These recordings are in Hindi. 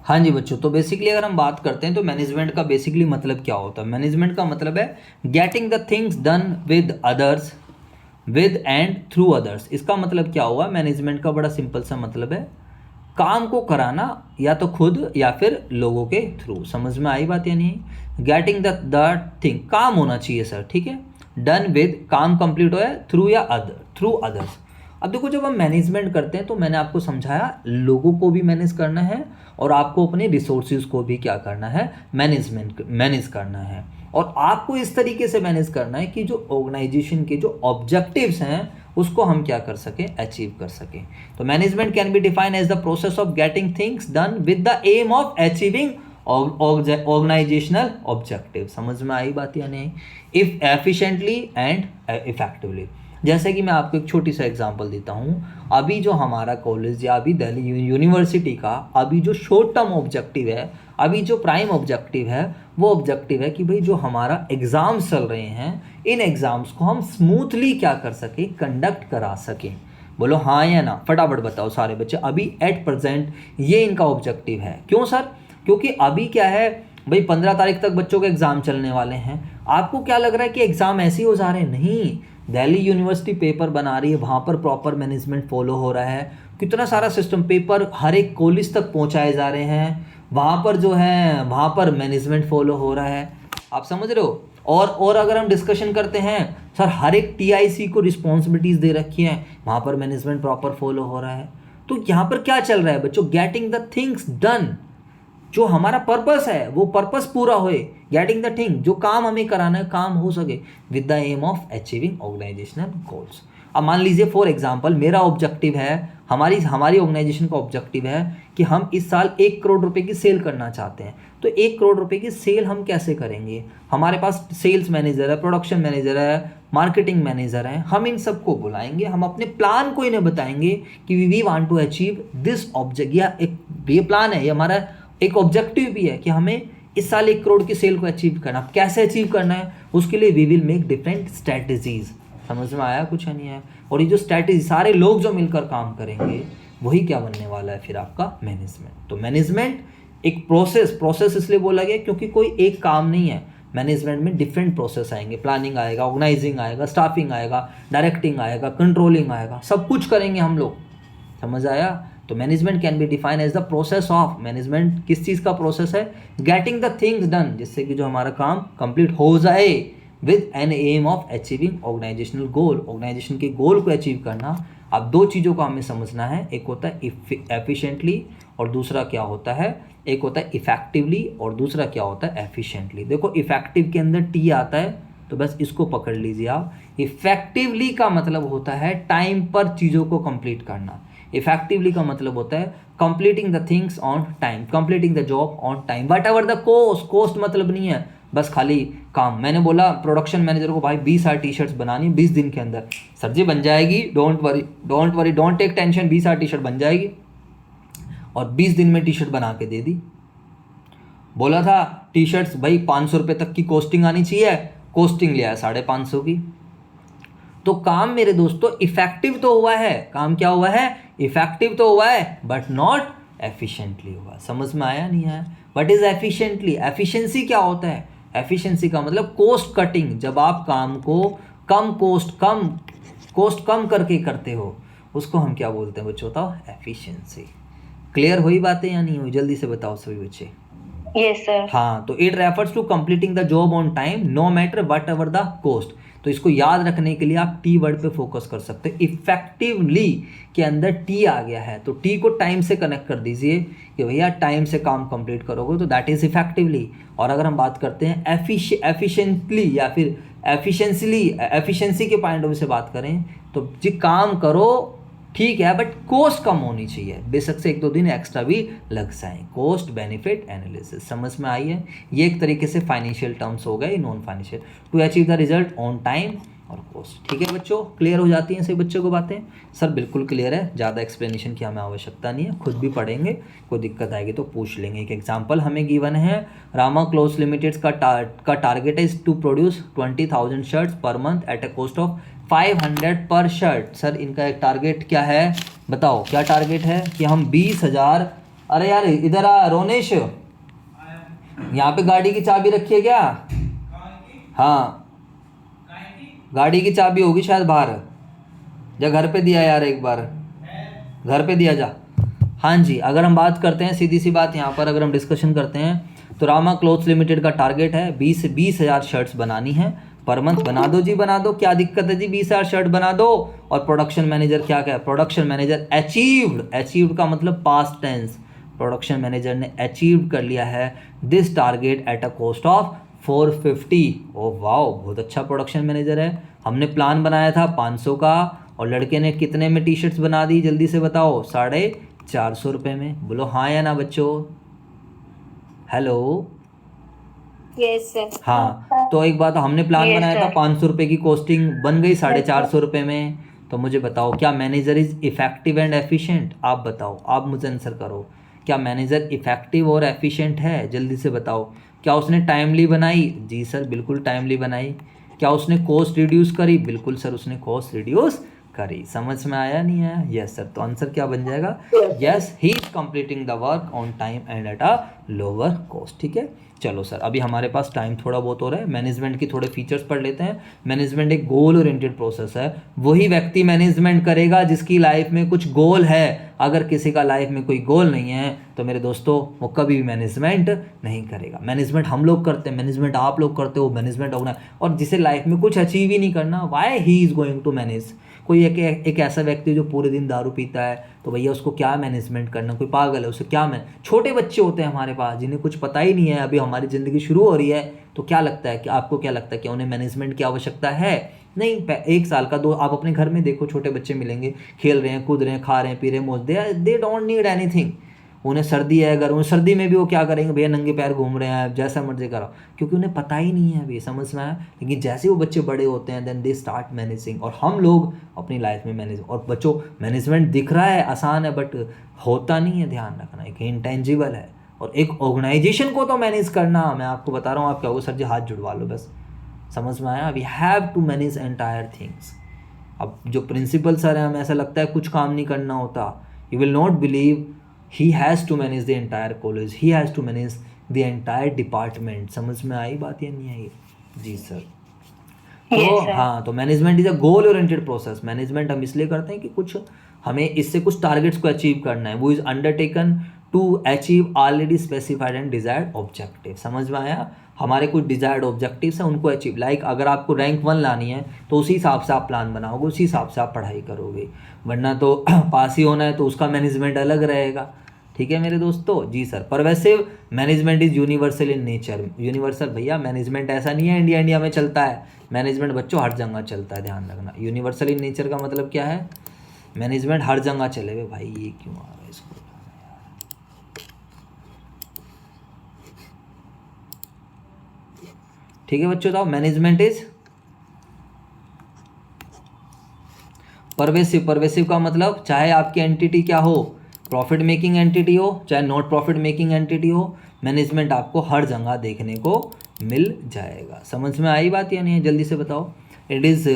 हाँ जी बच्चों, तो बेसिकली अगर हम बात करते हैं तो मैनेजमेंट का बेसिकली मतलब क्या होता है। मैनेजमेंट का मतलब है getting the things done with others, with and through others. इसका मतलब क्या हुआ, मैनेजमेंट का बड़ा सिंपल सा मतलब है काम को कराना या तो खुद या फिर लोगों के थ्रू। समझ में आई बात या नहीं। गेटिंग द थिंग, काम होना चाहिए सर, ठीक है। डन विद, काम कंप्लीट हो है थ्रू या अदर, थ्रू अदर्स। अब देखो जब हम मैनेजमेंट करते हैं तो मैंने आपको समझाया लोगों को भी मैनेज करना है और आपको अपने रिसोर्सेज को भी क्या करना है, मैनेज करना है। और आपको इस तरीके से मैनेज करना है कि जो ऑर्गेनाइजेशन के जो ऑब्जेक्टिव्स हैं उसको हम क्या कर सकें, अचीव कर सकें। तो management can be defined as the process of getting things done with the aim of achieving organisational objective. समझ में आई बात या नहीं। If efficiently and effectively. जैसे कि मैं आपको एक छोटी सा एग्जांपल देता हूँ। अभी जो हमारा कॉलेज या अभी दिल्ली यूनिवर्सिटी का अभी जो शॉर्ट टर्म ऑब्जेक्टिव है, अभी जो प्राइम ऑब्जेक्टिव है, वो ऑब्जेक्टिव है कि भाई जो हमारा एग्ज़ाम्स चल रहे हैं, इन एग्ज़ाम्स को हम स्मूथली क्या कर सकें, कंडक्ट करा सकें। बोलो हाँ या ना, फटाफट बताओ सारे बच्चे। अभी एट प्रेजेंट ये इनका ऑब्जेक्टिव है। क्यों सर? क्योंकि अभी क्या है भाई, 15 तारीख तक बच्चों के एग्ज़ाम चलने वाले हैं। आपको क्या लग रहा है कि एग्ज़ाम ऐसे ही हो जा रहे हैं? नहीं, दिल्ली यूनिवर्सिटी पेपर बना रही है, वहाँ पर प्रॉपर मैनेजमेंट फॉलो हो रहा है। कितना सारा सिस्टम, पेपर हर एक कॉलेज तक पहुँचाए जा रहे हैं, वहाँ पर जो है वहाँ पर मैनेजमेंट फॉलो हो रहा है। आप समझ रहे हो। और अगर हम डिस्कशन करते हैं सर, हर एक टीआईसी को रिस्पॉन्सिबिलिटीज़ दे रखी हैं, वहाँ पर मैनेजमेंट प्रॉपर फॉलो हो रहा है। तो यहाँ पर क्या चल रहा है बच्चों, गेटिंग द थिंग्स डन। जो हमारा पर्पस है वो पर्पस पूरा होए, गेटिंग द थिंग, जो काम हमें कराना है काम हो सके with the aim of achieving organisational goals. अब मान लीजिए फॉर एग्जांपल मेरा ऑब्जेक्टिव है, हमारी ऑर्गेनाइजेशन का ऑब्जेक्टिव है कि हम इस साल 1 करोड़ रुपए की सेल करना चाहते हैं। तो 1 करोड़ रुपए की सेल हम कैसे करेंगे? हमारे पास सेल्स मैनेजर है, प्रोडक्शन मैनेजर है, मार्केटिंग मैनेजर है। हम इन सबको बुलाएंगे, हम अपने प्लान को इन्हें बताएंगे कि we want to achieve this object, या एक ये प्लान है, ये हमारा एक ऑब्जेक्टिव भी है कि हमें इस साल 1 करोड़ की सेल को अचीव करना। कैसे अचीव करना है उसके लिए we will make different strategies. समझ में आया कुछ नहीं है? और ये जो स्ट्रैटेजी सारे लोग जो मिलकर काम करेंगे वही क्या बनने वाला है फिर आपका मैनेजमेंट। तो मैनेजमेंट एक प्रोसेस इसलिए बोला गया क्योंकि कोई एक काम नहीं है। मैनेजमेंट में डिफरेंट प्रोसेस आएंगे, प्लानिंग आएगा, ऑर्गेनाइजिंग आएगा, स्टाफिंग आएगा, डायरेक्टिंग आएगा, कंट्रोलिंग आएगा, सब कुछ करेंगे हम लोग। समझ आया। तो management can be define as the process of, management किस चीज़ का प्रोसेस है, गेटिंग द थिंग्स डन, जिससे कि जो हमारा काम कंप्लीट हो जाए with an aim of achieving organisational goal, organisation के गोल को अचीव करना। अब दो चीज़ों को हमें समझना है, एक होता है एफिशिएंटली और दूसरा क्या होता है, एक होता है इफेक्टिवली और दूसरा क्या होता है एफिशिएंटली। देखो इफेक्टिव के अंदर टी आता है तो बस इसको पकड़ लीजिए आप। इफेक्टिवली का मतलब होता है टाइम पर चीज़ों को कंप्लीट करना। इफेक्टिवली का मतलब होता है completing the things on time, completing the job on time, whatever the cost मतलब नहीं है बस खाली काम। मैंने बोला प्रोडक्शन मैनेजर को भाई 20 टी शर्ट्स बनानी 20 दिन के अंदर, सर जी बन जाएगी, don't worry don't take tension, 20 T shirt बन जाएगी। और 20 दिन में टी शर्ट बना के दे दी। बोला था टी शर्ट्स भाई 500 रुपये तक की कोस्टिंग आनी चाहिए, कोस्टिंग लिया है 550 की। तो काम मेरे दोस्तों इफेक्टिव तो हुआ है, काम क्या हुआ है, इफेक्टिव तो हुआ है, बट नॉट एफिशिएंटली हुआ। समझ में आया नहीं आया? What is efficiently? एफिशिएंसी क्या होता है? एफिशिएंसी का मतलब कोस्ट कटिंग। जब आप काम को कम कोस्ट कम करके करते हो उसको हम क्या बोलते हैं बच्चों, बताओ, एफिशिएंसी। क्लियर हुई बातें या नहीं हुई? जल्दी से बताओ सभी बच्चे। Yes sir. हाँ, तो it refers to completing the job on time no matter whatever the cost. तो इसको याद रखने के लिए आप टी वर्ड पे फोकस कर सकते हैं। इफेक्टिवली के अंदर टी आ गया है तो टी को टाइम से कनेक्ट कर दीजिए कि भैया टाइम से काम कंप्लीट करोगे तो दैट इज इफेक्टिवली। और अगर हम बात करते हैं एफिशिएंटली या फिर एफिशिएंसी के पॉइंट ऑफ व्यू से बात करें तो जी काम करो ठीक है बट कोस्ट कम होनी चाहिए, बेशक से 1-2 दिन एक्स्ट्रा भी लग जाए। कोस्ट बेनिफिट एनालिसिस समझ में आई है? ये एक तरीके से फाइनेंशियल टर्म्स हो गए, non financial, to achieve the result on time और कोस्ट। ठीक है बच्चों, क्लियर हो जाती हैं सभी बच्चों को बातें? सर बिल्कुल क्लियर है, ज़्यादा एक्सप्लेनेशन की हमें आवश्यकता नहीं है, खुद भी पढ़ेंगे, कोई दिक्कत आएगी तो पूछ लेंगे। एक एग्जाम्पल हमें गिवन है, रामा क्लोथ लिमिटेड का target is to produce 20,000 shirts per month at a cost of 500 per shirt. Sir इनका एक टारगेट क्या है बताओ, क्या टारगेट है कि हम 20,000 अरे यार इधर आ रोनेश, यहाँ पे गाड़ी की चाबी रखी है क्या? हाँ गाड़ी की चाबी होगी शायद बाहर, जा घर पे दिया यार एक बार, घर पे दिया जा। हाँ जी, अगर हम बात करते हैं सीधी सी बात यहाँ पर, अगर हम डिस्कशन करते हैं तो रामा क्लोथ्स लिमिटेड का टारगेट है 20,000 शर्ट्स बनानी है पर मंथ। बना दो जी, बना दो, क्या दिक्कत है जी, 20,000 शर्ट बना दो। और प्रोडक्शन मैनेजर क्या क्या है, प्रोडक्शन मैनेजर अचीव्ड का मतलब पास्ट टेंस, प्रोडक्शन मैनेजर ने अचीव कर लिया है this target eight a cost of 450। Oh wow, बहुत अच्छा प्रोडक्शन मैनेजर है। हमने प्लान बनाया था 500 का, और लड़के ने कितने में टी शर्ट्स बना दी, जल्दी से बताओ, 450 रुपये में। बोलो हाँ या ना बच्चों, हेलो। Yes sir. हाँ तो एक बात, हमने प्लान बनाया था 500 रुपये की, कॉस्टिंग बन गई 450 रुपये में। तो मुझे बताओ क्या manager is effective and efficient? आप बताओ, आप मुझे आंसर करो, क्या मैनेजर इफेक्टिव और एफिशिएंट है? जल्दी से बताओ। क्या उसने टाइमली बनाई? जी सर बिल्कुल टाइमली बनाई। क्या उसने कॉस्ट रिड्यूस करी? बिल्कुल सर उसने कॉस्ट रिड्यूस करी। समझ में आया नहीं आया? Yes sir. तो आंसर क्या बन जाएगा? Yes, he is completing the work on time and at a lower cost. ठीक है, चलो सर, अभी हमारे पास टाइम थोड़ा बहुत हो रहा है, मैनेजमेंट की थोड़े फीचर्स पढ़ लेते हैं। मैनेजमेंट एक गोल ओरिएंटेड प्रोसेस है। वही व्यक्ति मैनेजमेंट करेगा जिसकी लाइफ में कुछ गोल है। अगर किसी का लाइफ में कोई गोल नहीं है तो मेरे दोस्तों वो कभी भी मैनेजमेंट नहीं करेगा। मैनेजमेंट हम लोग करते हैं, मैनेजमेंट आप लोग करते हो, मैनेजमेंट होना। और जिसे लाइफ में कुछ अचीव ही नहीं करना, why he is going to manage? कोई एक ऐसा व्यक्ति जो पूरे दिन दारू पीता है, तो भैया उसको क्या मैनेजमेंट करना? कोई पागल है, उसे क्या छोटे बच्चे होते हैं हमारे पास जिन्हें कुछ पता ही नहीं है, अभी हमारी ज़िंदगी शुरू हो रही है, तो क्या लगता है कि आपको क्या लगता है कि उन्हें मैनेजमेंट की आवश्यकता है? नहीं। 1 साल का, 2, आप अपने घर में देखो, छोटे बच्चे मिलेंगे, खेल रहे हैं, कूद रहे हैं, खा रहे हैं, पी रहे हैं, मौज, दे डोंट नीड एनीथिंग। उन्हें सर्दी है, अगर उन्हें सर्दी में भी वो क्या करेंगे, भैया नंगे पैर घूम रहे हैं, जैसा मर्जी करो, क्योंकि उन्हें पता ही नहीं है अभी। समझ में आया? लेकिन जैसे वो बच्चे बड़े होते हैं देन दे स्टार्ट मैनेजिंग, और हम लोग अपनी लाइफ में मैनेज। और बच्चों मैनेजमेंट दिख रहा है आसान है, बट होता नहीं है, ध्यान रखना, एक इंटेंजिबल है। और एक ऑर्गेनाइजेशन को तो मैनेज करना, मैं आपको बता रहा हूँ, आप क्या होगा सर जी, हाथ जुड़वा लो बस। समझ में आया? We have to manage entire things. अब जो प्रिंसिपल सर हैं, हमें ऐसा लगता है कुछ काम नहीं करना होता। You will not believe, he has to manage the entire college, he has to manage the entire department. समझ में आई बात या नहीं आई? जी सर। तो हाँ, तो management is a goal oriented process. Management हम इसलिए करते हैं कि कुछ हमें इससे कुछ टारगेट्स को अचीव करना है। वो is undertaken to achieve already specified and desired objective. समझ में आया? हमारे कुछ डिजायर्ड ऑब्जेक्टिव्स हैं, उनको अचीव, लाइक अगर आपको रैंक 1 लानी है तो उसी हिसाब से आप प्लान बनाओगे, उसी हिसाब से आप पढ़ाई करोगे। वरना तो पास ही होना है तो उसका मैनेजमेंट अलग रहेगा। ठीक है मेरे दोस्तों? जी sir. Pervasive management is universal in nature. Universal भैया, मैनेजमेंट ऐसा नहीं है इंडिया में चलता है, मैनेजमेंट बच्चों हर जगह चलता है, ध्यान रखना। यूनिवर्सल इन नेचर का मतलब क्या है? मैनेजमेंट हर जगह चलेगा। भाई ये क्यों आ रहा है इसको? ठीक है बच्चों, बताओ मैनेजमेंट इज परवेसिव। परवेसिव का मतलब चाहे आपकी एंटिटी क्या हो, प्रॉफिट मेकिंग एंटिटी हो चाहे नॉट प्रॉफिट मेकिंग एंटिटी हो, मैनेजमेंट आपको हर जगह देखने को मिल जाएगा। समझ में आई बात या नहीं है? जल्दी से बताओ। इट इज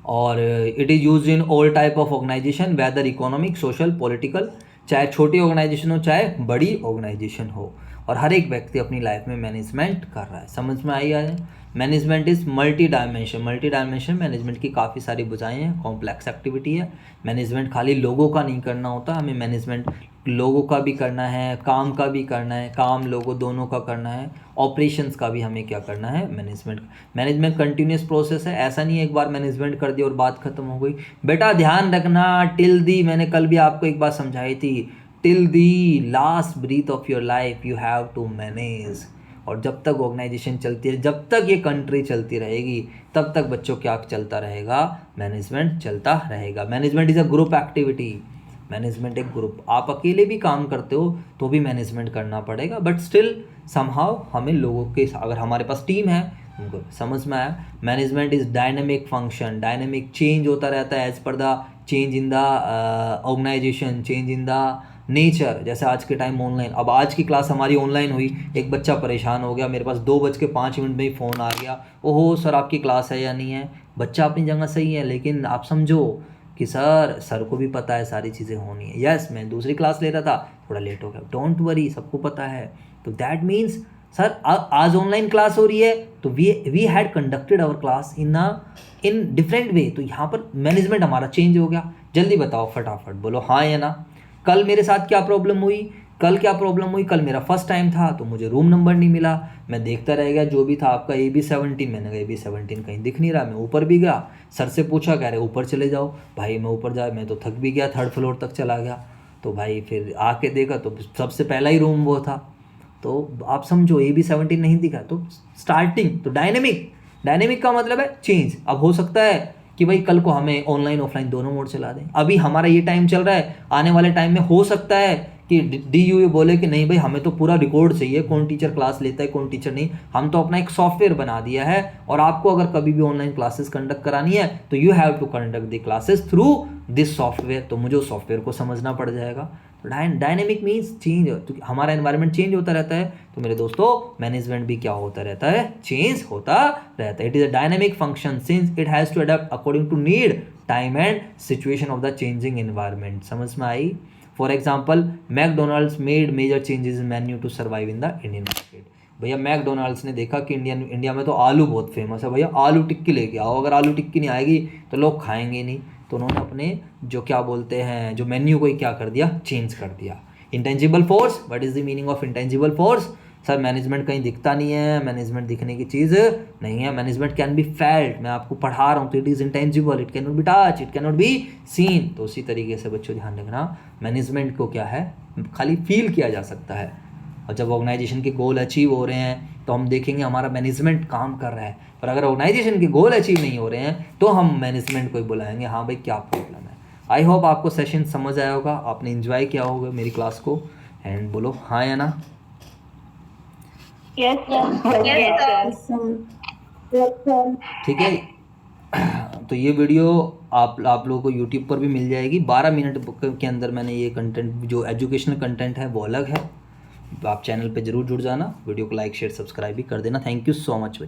और it is use in all type of organisation, whether economic, social, political, चाहे छोटी ऑर्गेनाइजेशन हो चाहे बड़ी ऑर्गेनाइजेशन हो, और हर एक व्यक्ति अपनी लाइफ में मैनेजमेंट कर रहा है। समझ में आई है? Management is multi dimension. Multi dimension management की काफ़ी सारी भुजाएं हैं, कॉम्प्लेक्स एक्टिविटी है। मैनेजमेंट खाली लोगों का नहीं करना होता, हमें मैनेजमेंट लोगों का भी करना है, काम का भी करना है, काम लोगों दोनों का करना है, ऑपरेशंस का भी हमें क्या करना है, मैनेजमेंट। मैनेजमेंट कंटिन्यूस प्रोसेस है, ऐसा नहीं है एक बार मैनेजमेंट कर दिया और बात खत्म हो गई। बेटा ध्यान रखना, टिल दी, मैंने कल भी आपको एक बात समझाई थी, till the last breath of your life you have to manage. और जब तक ऑर्गेनाइजेशन चलती है, जब तक ये कंट्री चलती रहेगी, तब तक बच्चों क्या चलता रहेगा, मैनेजमेंट चलता रहेगा। Management is a group activity. Management एक ग्रुप, आप अकेले भी काम करते हो तो भी मैनेजमेंट करना पड़ेगा, बट स्टिल समहाउ हमें लोगों के, अगर हमारे पास टीम है उनको। समझ में आया? Management is dynamic function. Dynamic, change होता रहता है as per the change in the organisation, change in the nature. जैसे आज के टाइम ऑनलाइन, अब आज की क्लास हमारी ऑनलाइन हुई, एक बच्चा परेशान हो गया, मेरे पास 2:05 में ही फ़ोन आ गया, ओहो सर आपकी क्लास है या नहीं है। बच्चा अपनी जगह सही है, लेकिन आप समझो कि सर को भी पता है सारी चीज़ें होनी है, यस मैं दूसरी क्लास ले रहा था, थोड़ा लेट हो गया, डोंट वरी, सबको पता है। तो दैट मीन्स सर आज ऑनलाइन क्लास हो रही है, तो we had conducted our class in different way. तो यहाँ पर मैनेजमेंट हमारा चेंज हो गया। जल्दी बताओ, फटाफट बोलो हाँ या ना। कल मेरे साथ क्या प्रॉब्लम हुई, कल मेरा फर्स्ट टाइम था, तो मुझे रूम नंबर नहीं मिला, मैं देखता रह गया जो भी था आपका AB17, मैंने कहा AB17 कहीं दिख नहीं रहा, मैं ऊपर भी गया, सर से पूछा, कह रहे ऊपर चले जाओ। भाई मैं ऊपर जा, मैं तो थक भी गया, 3rd फ्लोर तक चला गया। तो भाई फिर आके देखा तो सबसे पहला ही रूम वो था। तो आप समझो AB17 नहीं दिखा, तो स्टार्टिंग तो डायनेमिक का मतलब है चेंज। अब हो सकता है कि भाई कल को हमें ऑनलाइन ऑफलाइन दोनों मोड चला दें, अभी हमारा ये टाइम चल रहा है, आने वाले टाइम में हो सकता है कि DU बोले कि नहीं भाई हमें तो पूरा रिकॉर्ड चाहिए, कौन टीचर क्लास लेता है कौन टीचर नहीं, हम तो अपना एक सॉफ्टवेयर बना दिया है, और आपको अगर कभी भी ऑनलाइन क्लासेस कंडक्ट करानी है तो you have to conduct the classes through this software. तो मुझे उस सॉफ्टवेयर को समझना पड़ जाएगा। डायनेमिक मीन्स चेंज, तो हमारा एनवायरनमेंट चेंज होता रहता है, तो मेरे दोस्तों मैनेजमेंट भी क्या होता रहता है, चेंज होता रहता है। It is a dynamic function since it has to adapt according to need, time and situation of the changing environment. समझ में आई? For example McDonald's made major changes in menu to survive in the Indian market. भैया मैकडोनल्ड्स ने देखा कि इंडिया में तो आलू बहुत फेमस है, भैया आलू टिक्की लेके आओ, अगर आलू टिक्की नहीं आएगी तो लोग खाएंगे नहीं। तो उन्होंने अपने जो क्या बोलते हैं जो मेन्यू को ही क्या कर दिया, चेंज कर दिया। Intangible force, what is the meaning of intangible force? Sir management कहीं दिखता नहीं है, मैनेजमेंट दिखने की चीज़ नहीं है, मैनेजमेंट कैन बी फेल्ट। मैं आपको पढ़ा रहा हूँ तो it is intangible, it can not be touch, it can not be seen. तो उसी तरीके से बच्चों ध्यान रखना, मैनेजमेंट को क्या है, खाली फील किया जा सकता है, और जब ऑर्गेनाइजेशन के गोल अचीव हो रहे हैं तो हम देखेंगे हमारा मैनेजमेंट काम कर रहा है, और अगर ऑर्गेनाइजेशन के गोल अचीव नहीं हो रहे हैं तो हम मैनेजमेंट को ही बुलाएंगे, हाँ भाई क्या प्रॉब्लम है। आई होप आपको सेशन समझ आया होगा, आपने एंजॉय किया होगा मेरी क्लास को, एंड बोलो हाँ या ना। Yes, sir. ठीक है, तो ये वीडियो आप लोगों को यूट्यूब पर भी मिल जाएगी। 12 मिनट के अंदर मैंने ये कंटेंट, जो एजुकेशनल कंटेंट है वो अलग है। आप चैनल पे जरूर जुड़ जाना, वीडियो को लाइक शेयर सब्सक्राइब भी कर देना। थैंक यू सो मच बच्चों।